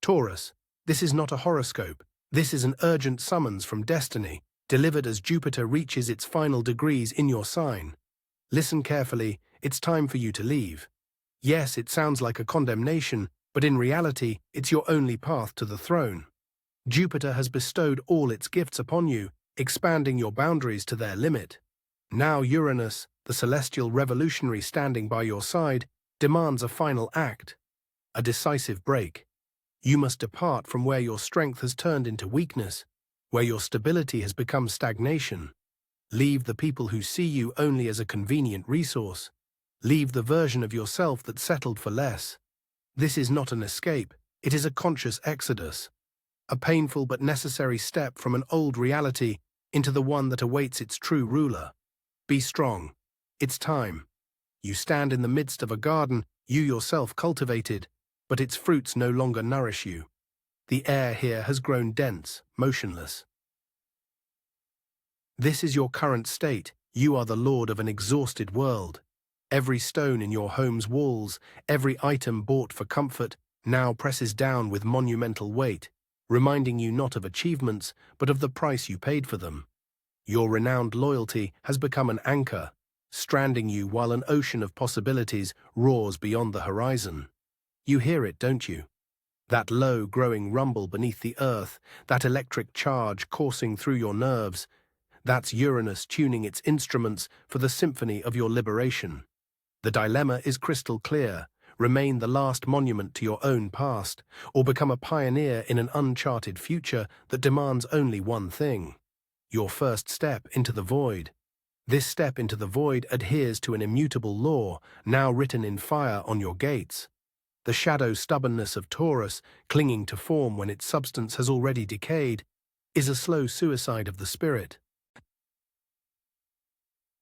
Taurus, this is not a horoscope. This is an urgent summons from destiny, delivered as Jupiter reaches its final degrees in your sign. Listen carefully, it's time for you to leave. Yes, it sounds like a condemnation, but in reality, it's your only path to the throne. Jupiter has bestowed all its gifts upon you, expanding your boundaries to their limit. Now Uranus, the celestial revolutionary standing by your side, demands a final act, a decisive break. You must depart from where your strength has turned into weakness, where your stability has become stagnation. Leave the people who see you only as a convenient resource. Leave the version of yourself that settled for less. This is not an escape, it is a conscious exodus. A painful but necessary step from an old reality into the one that awaits its true ruler. Be strong. It's time. You stand in the midst of a garden you yourself cultivated, but its fruits no longer nourish you. The air here has grown dense, motionless. This is your current state. You are the lord of an exhausted world. Every stone in your home's walls, every item bought for comfort, now presses down with monumental weight, reminding you not of achievements, but of the price you paid for them. Your renowned loyalty has become an anchor, stranding you while an ocean of possibilities roars beyond the horizon. You hear it, don't you? That low, growing rumble beneath the earth, that electric charge coursing through your nerves, that's Uranus tuning its instruments for the symphony of your liberation. The dilemma is crystal clear. Remain the last monument to your own past, or become a pioneer in an uncharted future that demands only one thing: your first step into the void. This step into the void adheres to an immutable law, now written in fire on your gates. The shadow stubbornness of Taurus, clinging to form when its substance has already decayed, is a slow suicide of the spirit.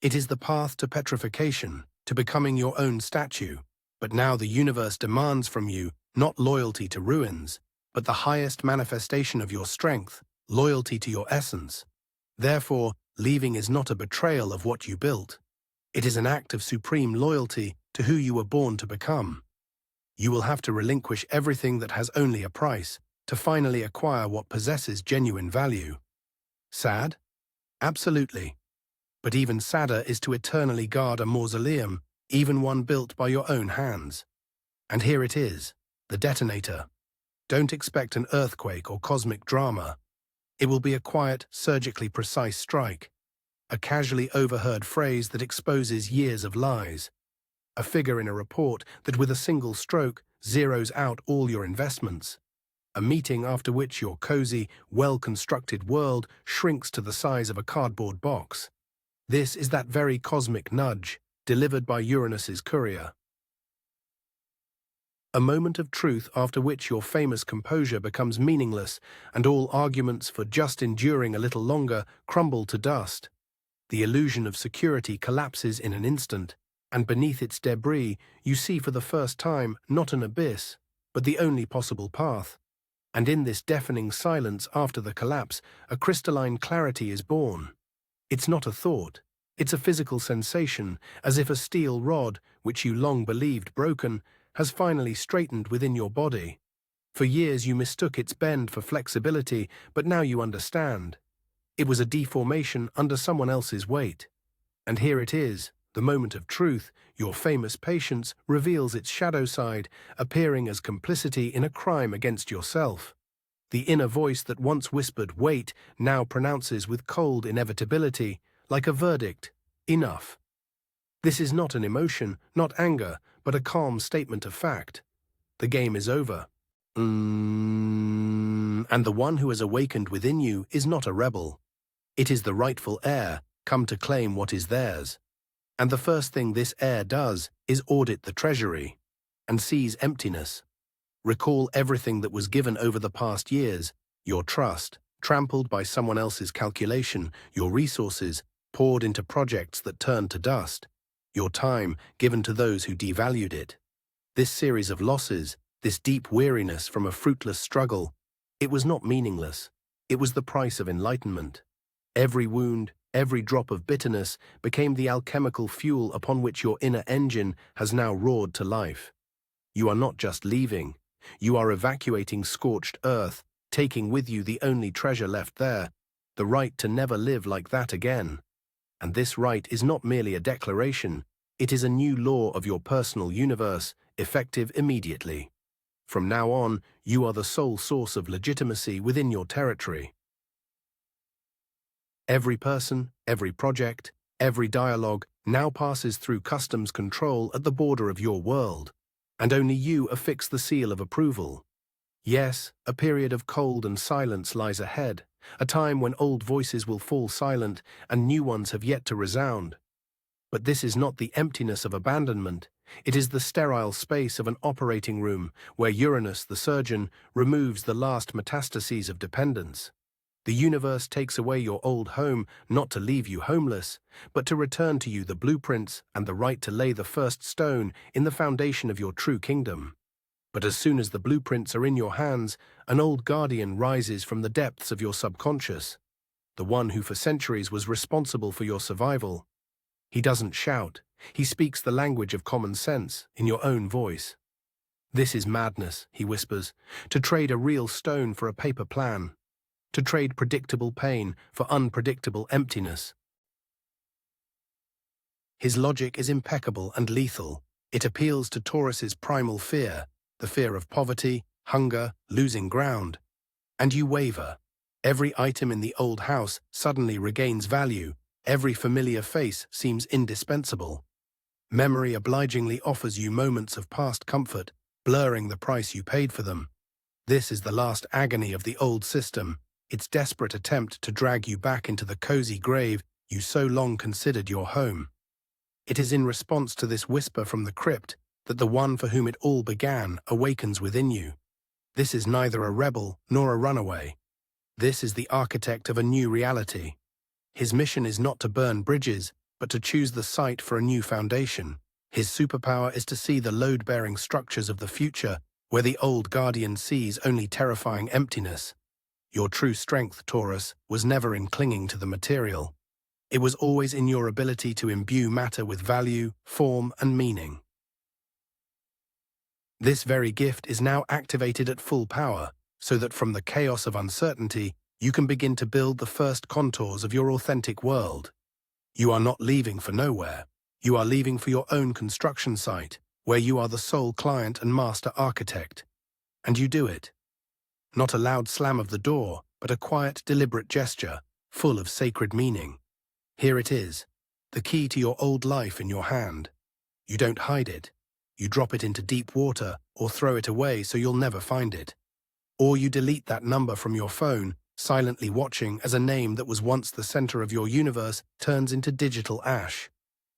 It is the path to petrification, to becoming your own statue. But now the universe demands from you not loyalty to ruins, but the highest manifestation of your strength, loyalty to your essence. Therefore, leaving is not a betrayal of what you built. It is an act of supreme loyalty to who you were born to become. You will have to relinquish everything that has only a price to finally acquire what possesses genuine value. Sad? Absolutely. But even sadder is to eternally guard a mausoleum, even one built by your own hands. And here it is, the detonator. Don't expect an earthquake or cosmic drama. It will be a quiet, surgically precise strike, a casually overheard phrase that exposes years of lies, a figure in a report that with a single stroke zeroes out all your investments, a meeting after which your cozy, well-constructed world shrinks to the size of a cardboard box. This is that very cosmic nudge, delivered by Uranus's courier. A moment of truth after which your famous composure becomes meaningless and all arguments for just enduring a little longer crumble to dust. The illusion of security collapses in an instant, and beneath its debris you see for the first time not an abyss, but the only possible path. And in this deafening silence after the collapse, a crystalline clarity is born. It's not a thought. It's a physical sensation, as if a steel rod, which you long believed broken, has finally straightened within your body. For years you mistook its bend for flexibility, but now you understand. It was a deformation under someone else's weight. And here it is, the moment of truth. Your famous patience reveals its shadow side, appearing as complicity in a crime against yourself. The inner voice that once whispered "wait" now pronounces with cold inevitability, like a verdict, "enough." This is not an emotion, not anger, but a calm statement of fact. The game is over. And the one who has awakened within you is not a rebel. It is the rightful heir, come to claim what is theirs. And the first thing this heir does is audit the treasury and sees emptiness. Recall everything that was given over the past years, your trust, trampled by someone else's calculation, your resources, poured into projects that turned to dust, your time given to those who devalued it. This series of losses, this deep weariness from a fruitless struggle, it was not meaningless. It was the price of enlightenment. Every wound, every drop of bitterness became the alchemical fuel upon which your inner engine has now roared to life. You are not just leaving, You are evacuating scorched earth, taking with you the only treasure left there, the right to never live like that again. And this right is not merely a declaration, it is a new law of your personal universe, effective immediately. From now on, you are the sole source of legitimacy within your territory. Every person, every project, every dialogue now passes through customs control at the border of your world, and only you affix the seal of approval. Yes, a period of cold and silence lies ahead, a time when old voices will fall silent and new ones have yet to resound. But this is not the emptiness of abandonment, it is the sterile space of an operating room where Uranus, the surgeon, removes the last metastases of dependence. The universe takes away your old home not to leave you homeless, but to return to you the blueprints and the right to lay the first stone in the foundation of your true kingdom. But as soon as the blueprints are in your hands, an old guardian rises from the depths of your subconscious, the one who for centuries was responsible for your survival. He doesn't shout, he speaks the language of common sense in your own voice. This is madness, he whispers, to trade a real stone for a paper plan, to trade predictable pain for unpredictable emptiness. His logic is impeccable and lethal. It appeals to Taurus's primal fear, the fear of poverty, hunger, losing ground. And you waver. Every item in the old house suddenly regains value. Every familiar face seems indispensable. Memory obligingly offers you moments of past comfort, blurring the price you paid for them. This is the last agony of the old system, its desperate attempt to drag you back into the cozy grave you so long considered your home. It is in response to this whisper from the crypt that the one for whom it all began awakens within you. This is neither a rebel nor a runaway. This is the architect of a new reality. His mission is not to burn bridges, but to choose the site for a new foundation. His superpower is to see the load-bearing structures of the future, where the old guardian sees only terrifying emptiness. Your true strength, Taurus, was never in clinging to the material. It was always in your ability to imbue matter with value, form, and meaning. This very gift is now activated at full power, so that from the chaos of uncertainty, you can begin to build the first contours of your authentic world. You are not leaving for nowhere. You are leaving for your own construction site, where you are the sole client and master architect. And you do it. Not a loud slam of the door, but a quiet, deliberate gesture, full of sacred meaning. Here it is, the key to your old life in your hand. You don't hide it. You drop it into deep water or throw it away so you'll never find it. Or you delete that number from your phone, silently watching as a name that was once the center of your universe turns into digital ash.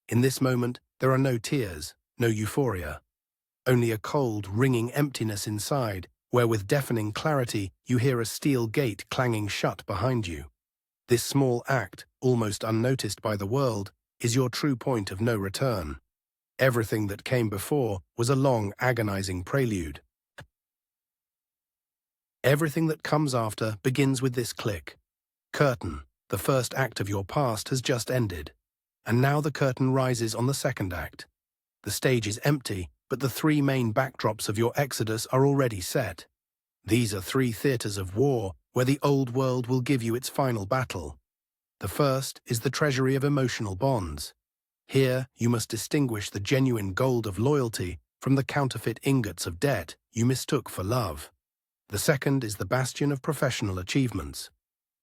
In this moment, there are no tears, no euphoria. Only a cold, ringing emptiness inside, where with deafening clarity you hear a steel gate clanging shut behind you. This small act, almost unnoticed by the world, is your true point of no return. Everything that came before was a long, agonizing prelude. Everything that comes after begins with this click. Curtain, the first act of your past has just ended. And now the curtain rises on the second act. The stage is empty, but the three main backdrops of your exodus are already set. These are three theaters of war where the old world will give you its final battle. The first is the treasury of emotional bonds. Here you must distinguish the genuine gold of loyalty from the counterfeit ingots of debt you mistook for love. The second is the bastion of professional achievements.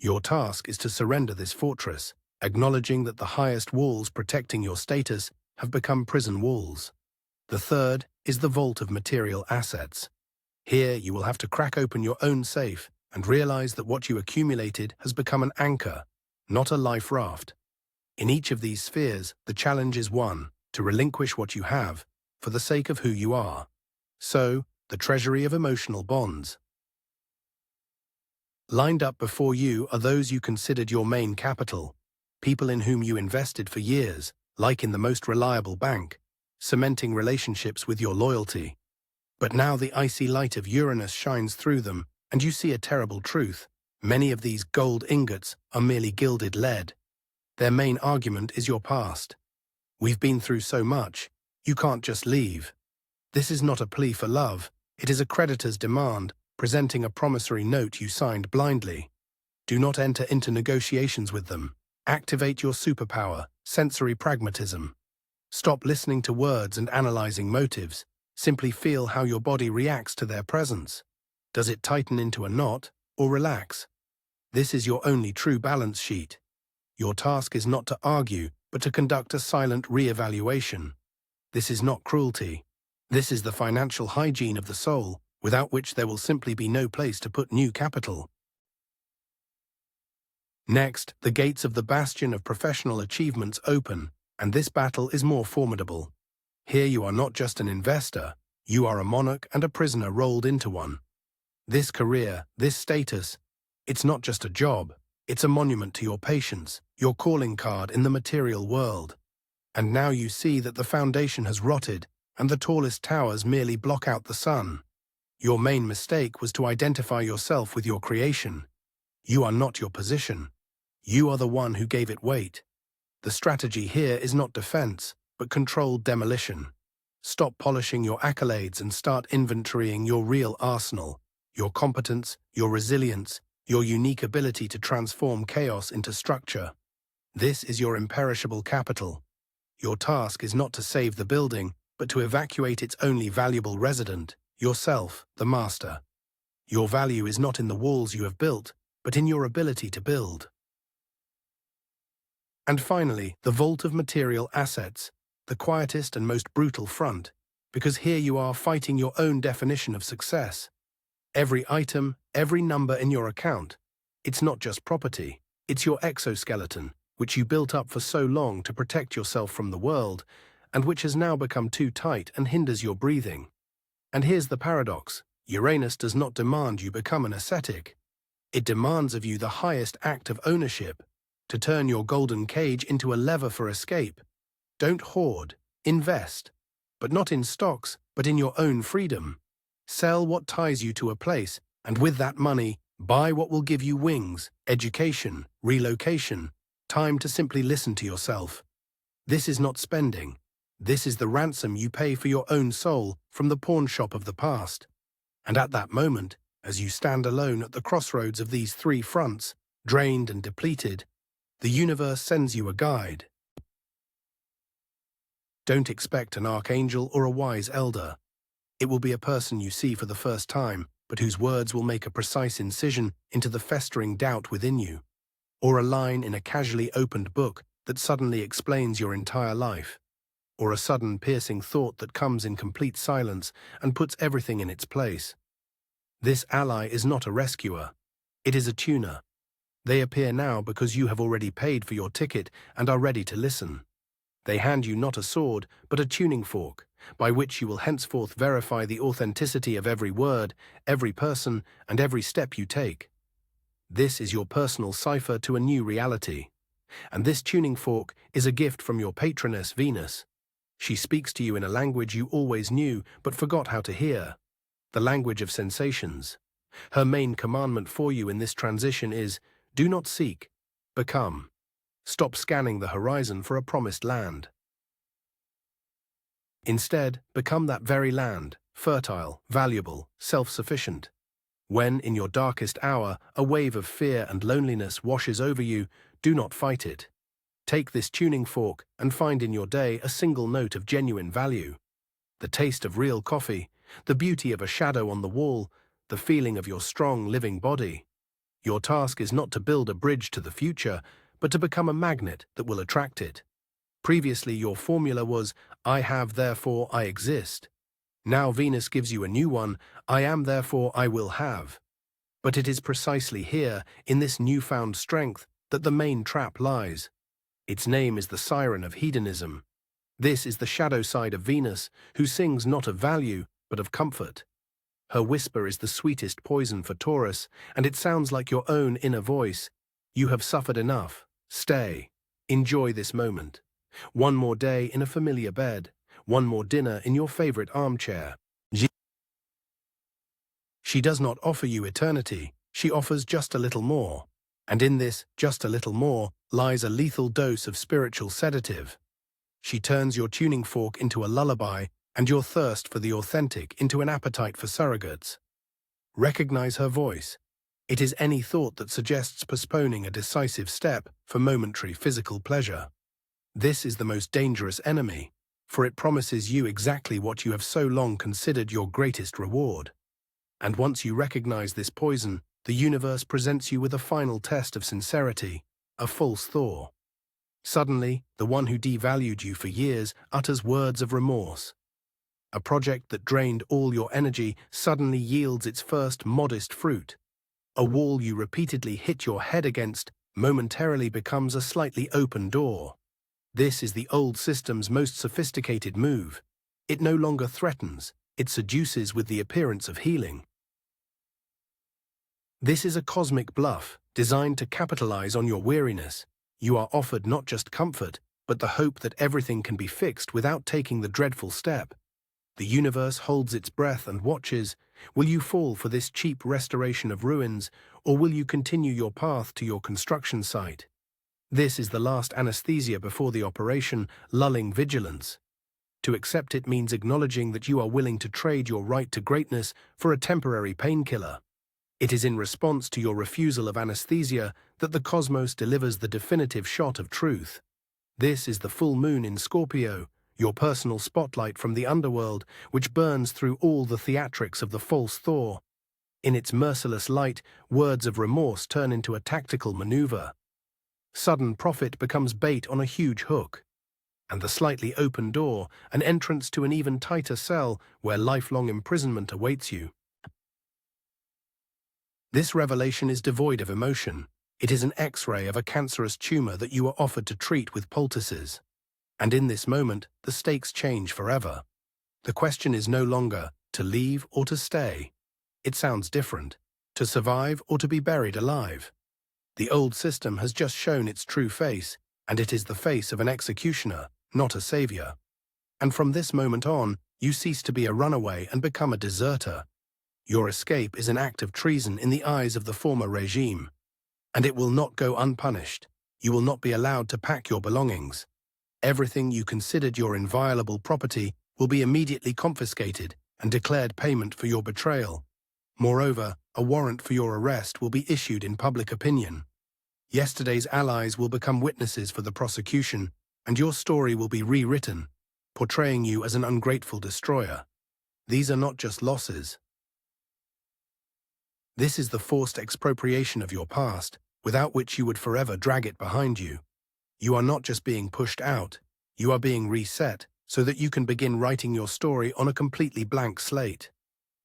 Your task is to surrender this fortress, acknowledging that the highest walls protecting your status have become prison walls. The third is the vault of material assets. Here you will have to crack open your own safe and realize that what you accumulated has become an anchor, not a life raft. In each of these spheres, the challenge is one, to relinquish what you have for the sake of who you are. So, the treasury of emotional bonds. Lined up before you are those you considered your main capital, people in whom you invested for years, like in the most reliable bank, cementing relationships with your loyalty. But now the icy light of Uranus shines through them, and you see a terrible truth. Many of these gold ingots are merely gilded lead. Their main argument is your past. We've been through so much, you can't just leave. This is not a plea for love, It is a creditor's demand, presenting a promissory note you signed blindly. Do not enter into negotiations with them. Activate your superpower, sensory pragmatism. Stop listening to words and analyzing motives. Simply feel how your body reacts to their presence. Does it tighten into a knot or relax? This is your only true balance sheet. Your task is not to argue, but to conduct a silent re-evaluation. This is not cruelty. This is the financial hygiene of the soul, without which there will simply be no place to put new capital. Next, the gates of the bastion of professional achievements open, and this battle is more formidable. Here you are not just an investor, you are a monarch and a prisoner rolled into one. This career, this status, it's not just a job, it's a monument to your patience, your calling card in the material world. And now you see that the foundation has rotted, and the tallest towers merely block out the sun. Your main mistake was to identify yourself with your creation. You are not your position. You are the one who gave it weight. The strategy here is not defense, but controlled demolition. Stop polishing your accolades and start inventorying your real arsenal, your competence, your resilience, your unique ability to transform chaos into structure. This is your imperishable capital. Your task is not to save the building, but to evacuate its only valuable resident, yourself, the master. Your value is not in the walls you have built, but in your ability to build. And finally, the vault of material assets, the quietest and most brutal front, because here you are fighting your own definition of success. Every item, every number in your account, it's not just property, it's your exoskeleton, which you built up for so long to protect yourself from the world, and which has now become too tight and hinders your breathing. And here's the paradox: Uranus does not demand you become an ascetic. It demands of you the highest act of ownership, to turn your golden cage into a lever for escape. Don't hoard, invest, but not in stocks, but in your own freedom. Sell what ties you to a place, and with that money, buy what will give you wings, education, relocation, time to simply listen to yourself. This is not spending. This is the ransom you pay for your own soul from the pawn shop of the past. And at that moment, as you stand alone at the crossroads of these three fronts, drained and depleted, the universe sends you a guide. Don't expect an archangel or a wise elder. It will be a person you see for the first time, but whose words will make a precise incision into the festering doubt within you, or a line in a casually opened book that suddenly explains your entire life, or a sudden piercing thought that comes in complete silence and puts everything in its place. This ally is not a rescuer. It is a tuner. They appear now because you have already paid for your ticket and are ready to listen. They hand you not a sword, but a tuning fork, by which you will henceforth verify the authenticity of every word, every person, and every step you take. This is your personal cipher to a new reality. And this tuning fork is a gift from your patroness, Venus. She speaks to you in a language you always knew but forgot how to hear, the language of sensations. Her main commandment for you in this transition is, do not seek, become. Stop scanning the horizon for a promised land. Instead, become that very land, fertile, valuable, self-sufficient. When, in your darkest hour, a wave of fear and loneliness washes over you, do not fight it. Take this tuning fork and find in your day a single note of genuine value. The taste of real coffee, the beauty of a shadow on the wall, the feeling of your strong, living body. Your task is not to build a bridge to the future, but to become a magnet that will attract it. Previously, your formula was, I have, therefore I exist. Now Venus gives you a new one, I am, therefore I will have. But it is precisely here, in this newfound strength, that the main trap lies. Its name is the siren of hedonism. This is the shadow side of Venus, who sings not of value, but of comfort. Her whisper is the sweetest poison for Taurus, and it sounds like your own inner voice. You have suffered enough. Stay. Enjoy this moment. One more day in a familiar bed. One more dinner in your favorite armchair. She does not offer you eternity. She offers just a little more. And in this just a little more lies a lethal dose of spiritual sedative. She turns your tuning fork into a lullaby and your thirst for the authentic into an appetite for surrogates. Recognize her voice. It is any thought that suggests postponing a decisive step for momentary physical pleasure. This is the most dangerous enemy, for it promises you exactly what you have so long considered your greatest reward. And once you recognize this poison, the universe presents you with a final test of sincerity, a false thaw. Suddenly, the one who devalued you for years utters words of remorse. A project that drained all your energy suddenly yields its first modest fruit. A wall you repeatedly hit your head against momentarily becomes a slightly open door. This is the old system's most sophisticated move. It no longer threatens, it seduces with the appearance of healing. This is a cosmic bluff, designed to capitalize on your weariness. You are offered not just comfort, but the hope that everything can be fixed without taking the dreadful step. The universe holds its breath and watches. Will you fall for this cheap restoration of ruins, or will you continue your path to your construction site? This is the last anesthesia before the operation, lulling vigilance. To accept it means acknowledging that you are willing to trade your right to greatness for a temporary painkiller. It is in response to your refusal of anesthesia that the cosmos delivers the definitive shot of truth. This is the full moon in Scorpio, your personal spotlight from the underworld, which burns through all the theatrics of the false thaw. In its merciless light, words of remorse turn into a tactical maneuver. Sudden profit becomes bait on a huge hook. And the slightly open door, an entrance to an even tighter cell where lifelong imprisonment awaits you. This revelation is devoid of emotion. It is an X-ray of a cancerous tumor that you are offered to treat with poultices. And in this moment, the stakes change forever. The question is no longer to leave or to stay. It sounds different. To survive or to be buried alive. The old system has just shown its true face, and it is the face of an executioner, not a savior. And from this moment on, you cease to be a runaway and become a deserter. Your escape is an act of treason in the eyes of the former regime. And it will not go unpunished. You will not be allowed to pack your belongings. Everything you considered your inviolable property will be immediately confiscated and declared payment for your betrayal. Moreover, a warrant for your arrest will be issued in public opinion. Yesterday's allies will become witnesses for the prosecution, and your story will be rewritten, portraying you as an ungrateful destroyer. These are not just losses. This is the forced expropriation of your past, without which you would forever drag it behind you. You are not just being pushed out, you are being reset so that you can begin writing your story on a completely blank slate.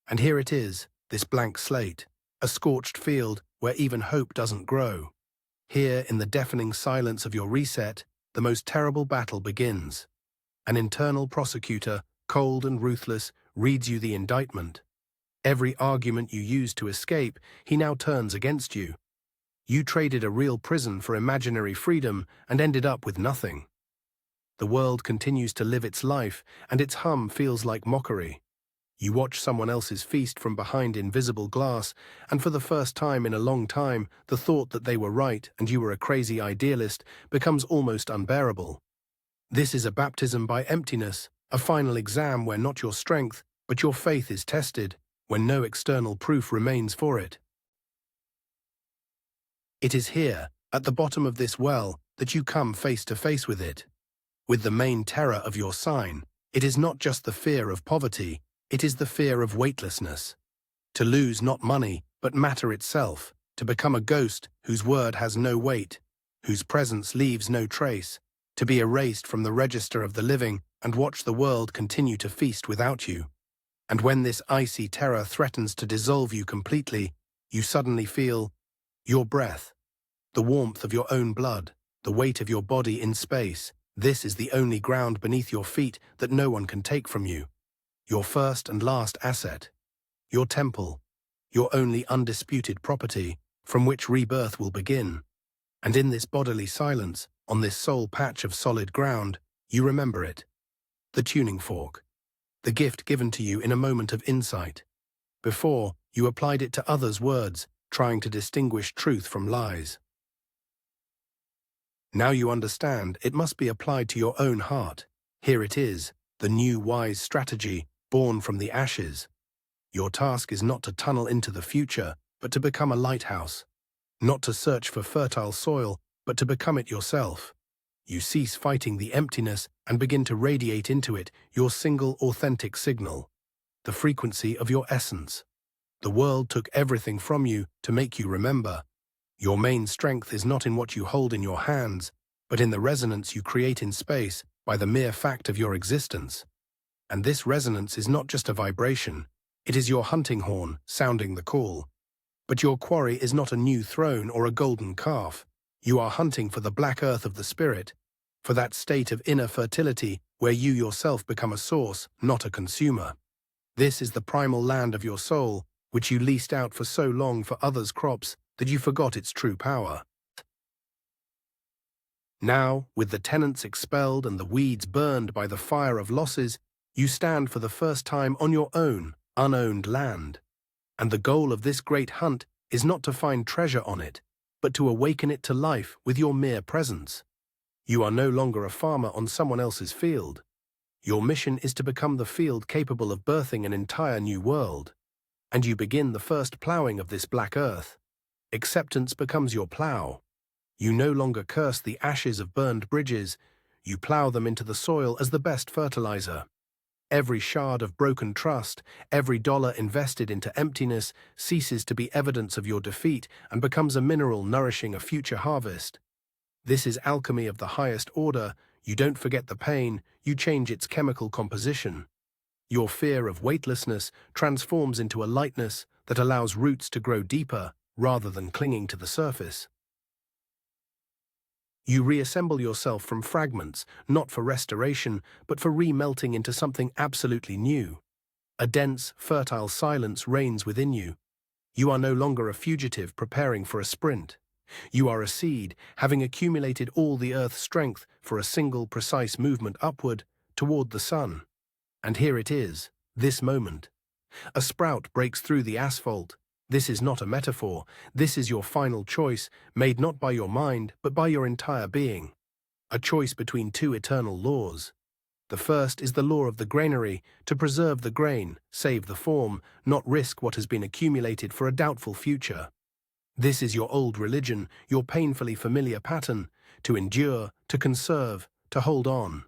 And here it is, this blank slate, a scorched field where even hope doesn't grow. Here, in the deafening silence of your reset, the most terrible battle begins. An internal prosecutor, cold and ruthless, reads you the indictment. Every argument you used to escape, he now turns against you. You traded a real prison for imaginary freedom and ended up with nothing. The world continues to live its life, and its hum feels like mockery. You watch someone else's feast from behind invisible glass, and for the first time in a long time, the thought that they were right and you were a crazy idealist becomes almost unbearable. This is a baptism by emptiness, a final exam where not your strength, but your faith is tested, when no external proof remains for it. It is here, at the bottom of this well, that you come face to face with it. With the main terror of your sign, it is not just the fear of poverty, it is the fear of weightlessness. To lose not money, but matter itself, to become a ghost whose word has no weight, whose presence leaves no trace, to be erased from the register of the living and watch the world continue to feast without you. And when this icy terror threatens to dissolve you completely, you suddenly feel your breath, the warmth of your own blood, the weight of your body in space. This is the only ground beneath your feet that no one can take from you. Your first and last asset. Your temple. Your only undisputed property, from which rebirth will begin. And in this bodily silence, on this sole patch of solid ground, you remember it. The tuning fork. The gift given to you in a moment of insight. Before, you applied it to others' words, trying to distinguish truth from lies. Now you understand it must be applied to your own heart. Here it is, the new wise strategy born from the ashes. Your task is not to tunnel into the future, but to become a lighthouse. Not to search for fertile soil, but to become it yourself. You cease fighting the emptiness and begin to radiate into it your single authentic signal, the frequency of your essence. The world took everything from you to make you remember. Your main strength is not in what you hold in your hands, but in the resonance you create in space by the mere fact of your existence. And this resonance is not just a vibration, it is your hunting horn sounding the call. But your quarry is not a new throne or a golden calf. You are hunting for the black earth of the spirit, for that state of inner fertility where you yourself become a source, not a consumer. This is the primal land of your soul, which you leased out for so long for others' crops that you forgot its true power. Now, with the tenants expelled and the weeds burned by the fire of losses, you stand for the first time on your own, unowned land. And the goal of this great hunt is not to find treasure on it, but to awaken it to life with your mere presence. You are no longer a farmer on someone else's field. Your mission is to become the field capable of birthing an entire new world. And you begin the first ploughing of this black earth. Acceptance becomes your plough. You no longer curse the ashes of burned bridges, you plough them into the soil as the best fertilizer. Every shard of broken trust, every dollar invested into emptiness ceases to be evidence of your defeat and becomes a mineral nourishing a future harvest. This is alchemy of the highest order. You don't forget the pain, you change its chemical composition. Your fear of weightlessness transforms into a lightness that allows roots to grow deeper rather than clinging to the surface. You reassemble yourself from fragments, not for restoration, but for remelting into something absolutely new. A dense, fertile silence reigns within you. You are no longer a fugitive preparing for a sprint. You are a seed, having accumulated all the earth's strength for a single precise movement upward, toward the sun. And here it is, this moment. A sprout breaks through the asphalt. This is not a metaphor. This is your final choice, made not by your mind, but by your entire being. A choice between two eternal laws. The first is the law of the granary, to preserve the grain, save the form, not risk what has been accumulated for a doubtful future. This is your old religion, your painfully familiar pattern, to endure, to conserve, to hold on.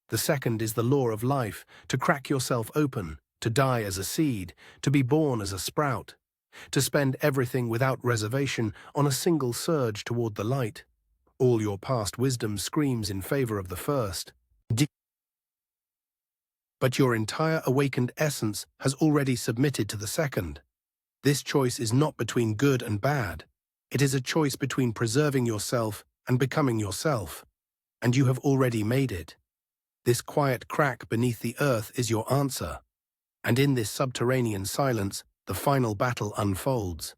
The second is the law of life, to crack yourself open, to die as a seed, to be born as a sprout. To spend everything without reservation on a single surge toward the light. All your past wisdom screams in favor of the first. But your entire awakened essence has already submitted to the second. This choice is not between good and bad. It is a choice between preserving yourself and becoming yourself. And you have already made it. This quiet crack beneath the earth is your answer. And in this subterranean silence, the final battle unfolds.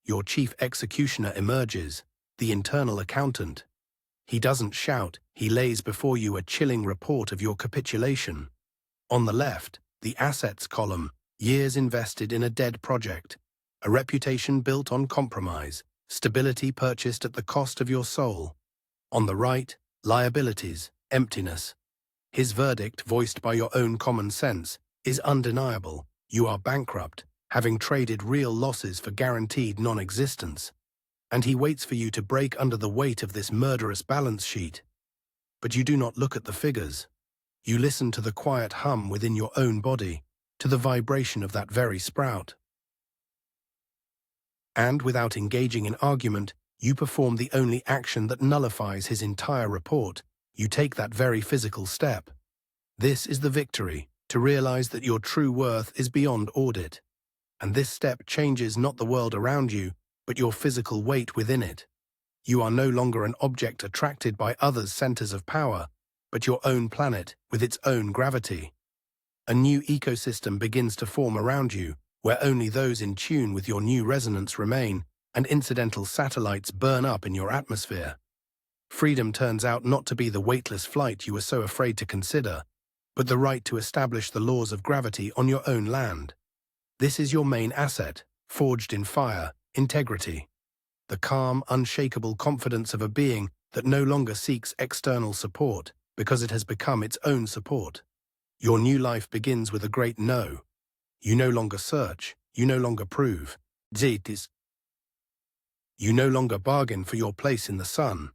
Your chief executioner emerges, the internal accountant. He doesn't shout, he lays before you a chilling report of your capitulation. On the left, the assets column, years invested in a dead project, a reputation built on compromise, stability purchased at the cost of your soul. On the right, liabilities, emptiness. His verdict, voiced by your own common sense, is undeniable. You are bankrupt, having traded real losses for guaranteed non-existence. And he waits for you to break under the weight of this murderous balance sheet. But you do not look at the figures. You listen to the quiet hum within your own body, to the vibration of that very sprout. And without engaging in argument, you perform the only action that nullifies his entire report. You take that very physical step. This is the victory, to realize that your true worth is beyond audit. And this step changes not the world around you, but your physical weight within it. You are no longer an object attracted by others' centers of power, but your own planet with its own gravity. A new ecosystem begins to form around you, where only those in tune with your new resonance remain, and incidental satellites burn up in your atmosphere. Freedom turns out not to be the weightless flight you were so afraid to consider, but the right to establish the laws of gravity on your own land. This is your main asset, forged in fire, integrity. The calm, unshakable confidence of a being that no longer seeks external support because it has become its own support. Your new life begins with a great no. You no longer search, you no longer prove. Zetis. You no longer bargain for your place in the sun.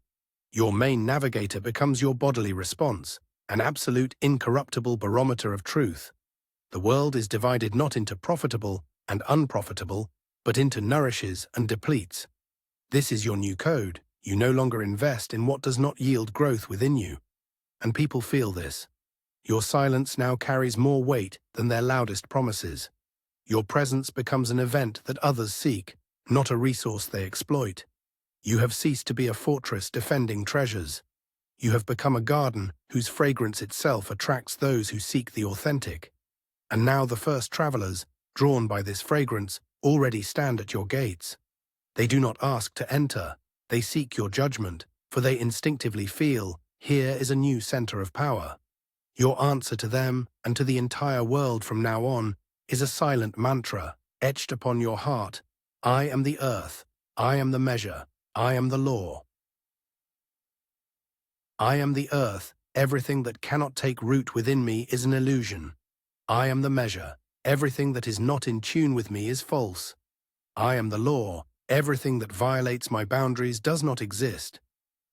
Your main navigator becomes your bodily response, an absolute incorruptible barometer of truth. The world is divided not into profitable and unprofitable, but into nourishes and depletes. This is your new code. You no longer invest in what does not yield growth within you. And people feel this. Your silence now carries more weight than their loudest promises. Your presence becomes an event that others seek, not a resource they exploit. You have ceased to be a fortress defending treasures. You have become a garden whose fragrance itself attracts those who seek the authentic. And now the first travelers, drawn by this fragrance, already stand at your gates. They do not ask to enter, they seek your judgment, for they instinctively feel, here is a new center of power. Your answer to them, and to the entire world from now on, is a silent mantra, etched upon your heart. I am the earth, I am the measure, I am the law. I am the earth, everything that cannot take root within me is an illusion. I am the measure, everything that is not in tune with me is false. I am the law, everything that violates my boundaries does not exist.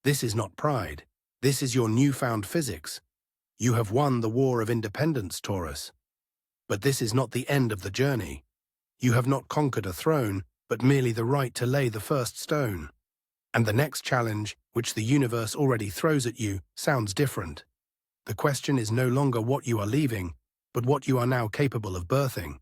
This is not pride, this is your newfound physics. You have won the war of independence, Taurus. But this is not the end of the journey. You have not conquered a throne, but merely the right to lay the first stone. And the next challenge, which the universe already throws at you, sounds different. The question is no longer what you are leaving, but what you are now capable of birthing.